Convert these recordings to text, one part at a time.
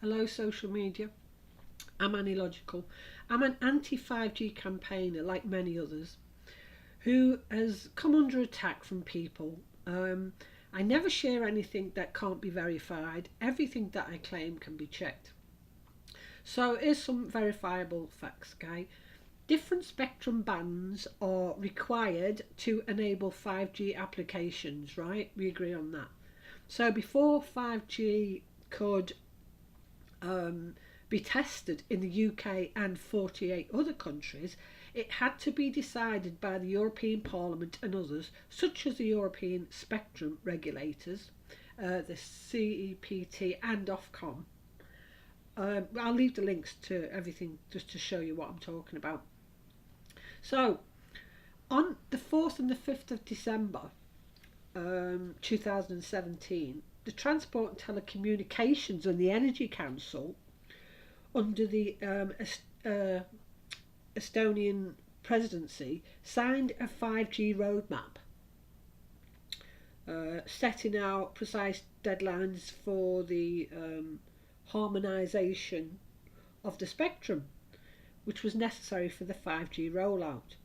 Hello social media. I'm Annie Logical. I'm an anti-5G campaigner like many others who has come under attack from people. I never share anything that can't be verified. Everything that I claim can be checked. So here's some verifiable facts, okay? Different spectrum bands are required to enable 5G applications, right? We agree on that. So before 5G could be tested in the UK and 48 other countries, it had to be decided by the European Parliament and others, such as the European Spectrum Regulators, the CEPT and Ofcom. I'll leave the links to everything just to show you what I'm talking about. So, on the 4th and the 5th of December 2017, the Transport and Telecommunications and the Energy Council, under the Estonian presidency, signed a 5G roadmap, setting out precise deadlines for the harmonisation of the spectrum, which was necessary for the 5G rollout.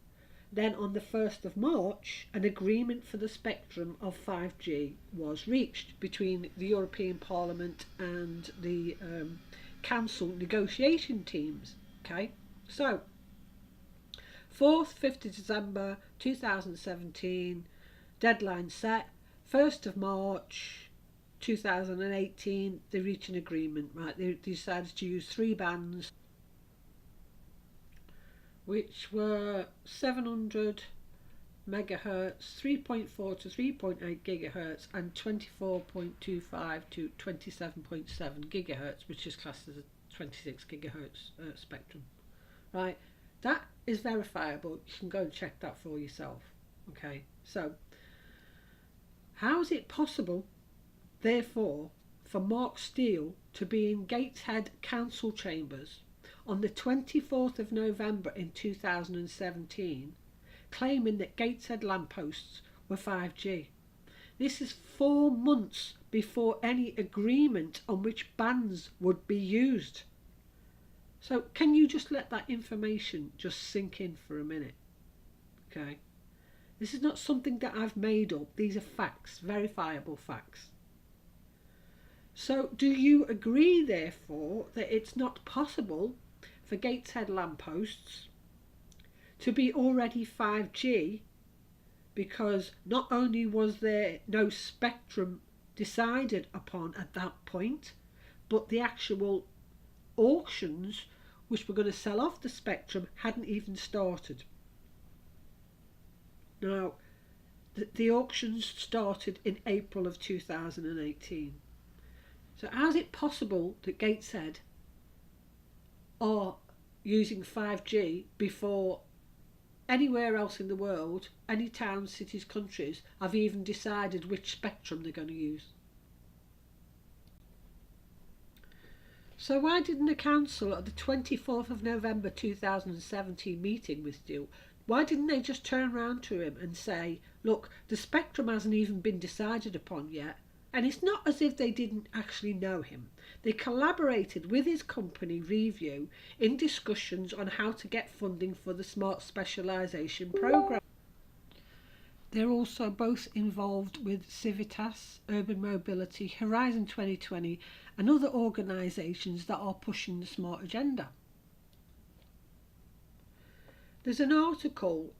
Then on the 1st of March, an agreement for the spectrum of 5G was reached between the European Parliament and the Council negotiation teams. Okay, so 4th, 5th of December 2017, deadline set. 1st of March 2018, they reached an agreement, right? They decided to use 3 bands, which were 700 megahertz, 3.4 to 3.8 gigahertz, and 24.25 to 27.7 gigahertz, which is classed as a 26 gigahertz spectrum. Right, that is verifiable. You can go and check that for yourself. Okay, so how is it possible, therefore, for Mark Steele to be in Gateshead Council chambers on the 24th of November in 2017, claiming that Gateshead lampposts were 5G? This is 4 months before any agreement on which bands would be used. So can you just let that information just sink in for a minute? Okay, this is not something that I've made up. These are facts, verifiable facts. So do you agree, therefore, that it's not possible for Gateshead lampposts to be already 5G, because not only was there no spectrum decided upon at that point, but the actual auctions which were going to sell off the spectrum hadn't even started. Now, the auctions started in April of 2018. So how is it possible that Gateshead are using 5G before anywhere else in the world, any towns, cities, countries, have even decided which spectrum they're going to use? So why didn't the council at the 24th of November 2017 meeting with Steele, why didn't they just turn around to him and say, look, the spectrum hasn't even been decided upon yet? And it's not as if they didn't actually know him. They collaborated with his company Review in discussions on how to get funding for the Smart Specialisation programme. They're also both involved with Civitas, Urban Mobility, Horizon 2020 and other organisations that are pushing the smart agenda. There's an article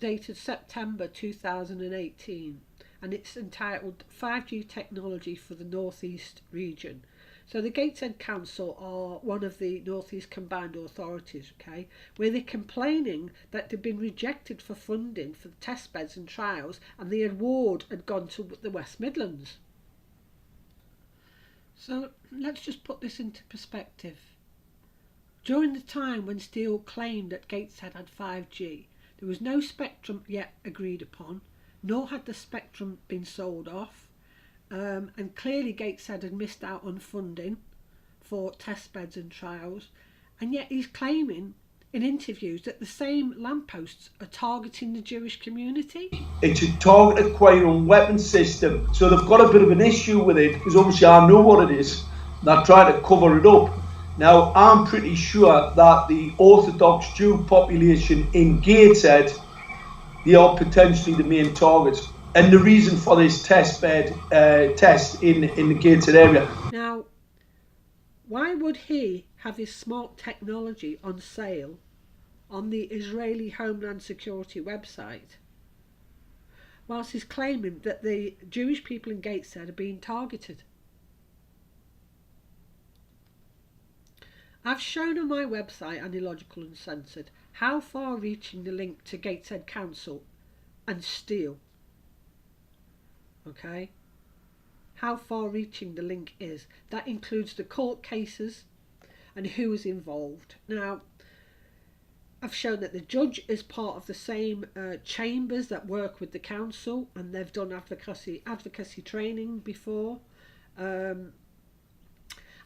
dated September 2018 and it's entitled 5G Technology for the North East Region. So the Gateshead Council are one of the North East Combined Authorities, okay, where they're complaining that they've been rejected for funding for the test beds and trials, and the award had gone to the West Midlands. So let's just put this into perspective. During the time when Steele claimed that Gateshead had 5G, there was no spectrum yet agreed upon, nor had the spectrum been sold off, and clearly Gateshead had missed out on funding for test beds and trials, and yet he's claiming in interviews that the same lampposts are targeting the Jewish community. It's a targeted acquiring weapon system, so they've got a bit of an issue with it, because obviously I know what it is. that try to cover it up. Now, I'm pretty sure that the Orthodox Jew population in Gateshead, they are potentially the main targets. And the reason for this test in the Gateshead area. Now, why would he have his smart technology on sale on the Israeli Homeland Security website, whilst he's claiming that the Jewish people in Gateshead are being targeted? I've shown on my website, Illogical Uncensored, how far-reaching the link to Gateshead Council and Steele. Okay? How far-reaching the link is. That includes the court cases and who is involved. Now, I've shown that the judge is part of the same chambers that work with the council, and they've done advocacy training before.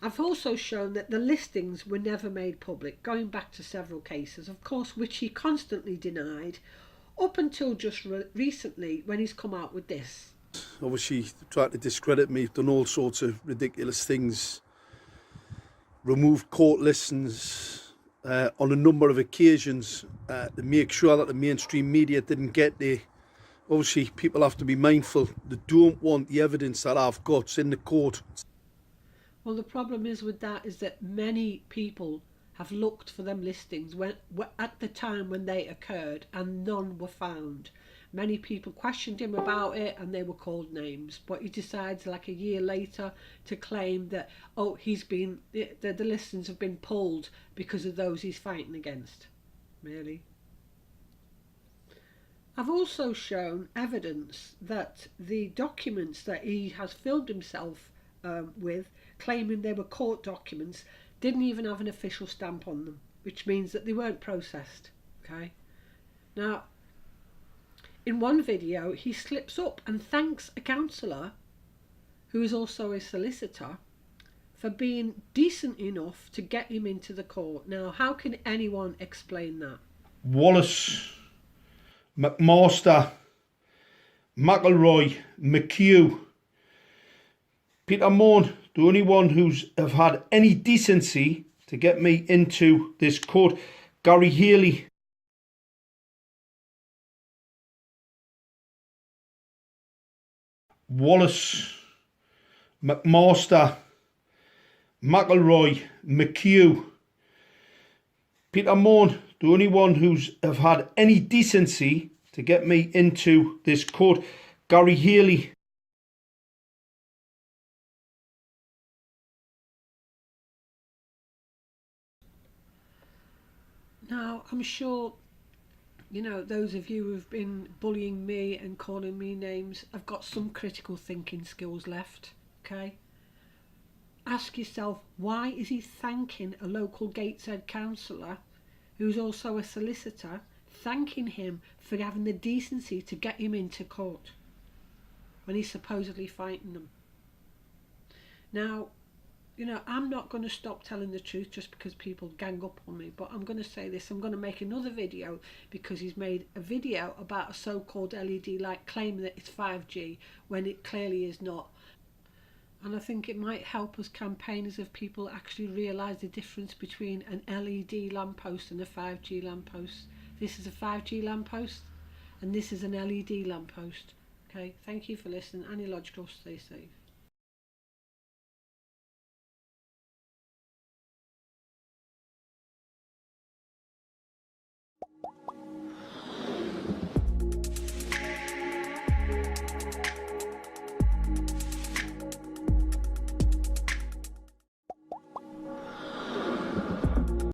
I've also shown that the listings were never made public, going back to several cases, of course, which he constantly denied, up until just recently when he's come out with this. Obviously, tried to discredit me, done all sorts of ridiculous things, removed court listings on a number of occasions to make sure that the mainstream media didn't get there. Obviously, people have to be mindful. They don't want the evidence that I've got in the court. Well, the problem is with that is that many people have looked for them listings at the time when they occurred, and none were found. Many people questioned him about it and they were called names, but he decides like a year later to claim that, oh, the listings have been pulled because of those he's fighting against. Really? I've also shown evidence that the documents that he has filled himself with, claiming they were court documents, didn't even have an official stamp on them, which means that they weren't processed. Okay. Now, in one video, he slips up and thanks a counsellor, who is also a solicitor, for being decent enough to get him into the court. Now, how can anyone explain that? Wallace, McMaster, McElroy, McHugh, Peter Moore, the only one who's have had any decency to get me into this court. Gary Haley. Wallace, McMaster, McElroy, McHugh, Peter Moore, the only one who's have had any decency to get me into this court. Gary Haley. Now, I'm sure, you know, those of you who've been bullying me and calling me names have got some critical thinking skills left, okay? Ask yourself, why is he thanking a local Gateshead councillor, who's also a solicitor, thanking him for having the decency to get him into court when he's supposedly fighting them? Now, you know, I'm not going to stop telling the truth just because people gang up on me, but I'm going to say this. I'm going to make another video because he's made a video about a so-called LED light claiming that it's 5G when it clearly is not. And I think it might help us campaigners if people actually realise the difference between an LED lamppost and a 5G lamppost. This is a 5G lamppost and this is an LED lamppost. Okay, thank you for listening. Illogical, stay safe.